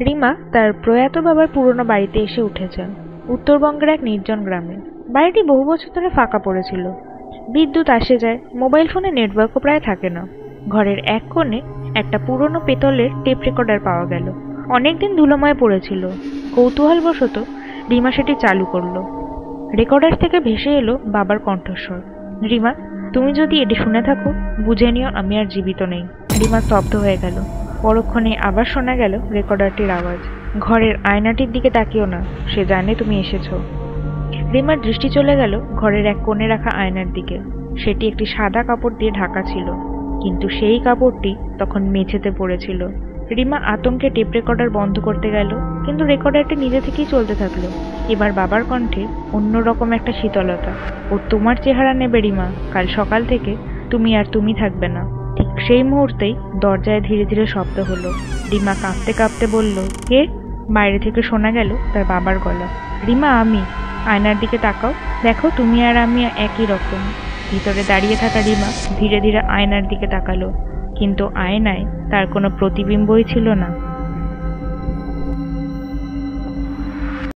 রিমা তার প্রয়াত বাবার পুরনো বাড়িতে এসে উঠেছে, উত্তরবঙ্গের এক নির্জন গ্রামে। বাড়িটি বহু বছর ধরে ফাঁকা পড়েছিল। বিদ্যুৎ আসে যায়, মোবাইল ফোনে নেটওয়ার্কও প্রায় থাকে না। ঘরের এক কোণে একটা পুরনো পেতলের টেপ রেকর্ডার পাওয়া গেল। অনেকদিন ধুলোময় পড়েছিল। কৌতূহলবশত রিমা সেটি চালু করলো। রেকর্ডার থেকে ভেসে এলো বাবার কণ্ঠস্বর। রিমা, তুমি যদি এটি শুনে থাকো, বুঝে নিও আমি আর জীবিত নেই। রিমা স্তব্ধ হয়ে গেল। পরক্ষণে আবার শোনা গেল রেকর্ডারটির আওয়াজ। ঘরের আয়নাটির দিকে তাকিও না, সে জানে তুমি এসেছো। রিমার দৃষ্টি চলে গেল ঘরের এক কোণে রাখা আয়নার দিকে। সেটি একটি সাদা কাপড় দিয়ে ঢাকা ছিল, কিন্তু সেই কাপড়টি তখন মেঝেতে পড়েছিল। রিমা আতঙ্কে টেপ রেকর্ডার বন্ধ করতে গেল, কিন্তু রেকর্ডারটি নিজে থেকেই চলতে থাকলো। এবার বাবার কণ্ঠে অন্যরকম একটা শীতলতা। ও তোমার চেহারা নেবে রিমা, কাল সকাল থেকে তুমি আর তুমি থাকবে না। ঠিক সেই মুহূর্তেই দরজায় ধীরে ধীরে শব্দ হলো। রিমা কাঁপতে কাঁপতে বলল, কে? বাইরে থেকে শোনা গেল তার বাবার গলা। রিমা, আমি। আয়নার দিকে তাকাও, দেখো তুমি আর আমি একই রকম। ভিতরে দাঁড়িয়ে থাকা রিমা ধীরে ধীরে আয়নার দিকে তাকালো, কিন্তু আয়নায় তার কোনো প্রতিবিম্বই ছিল না।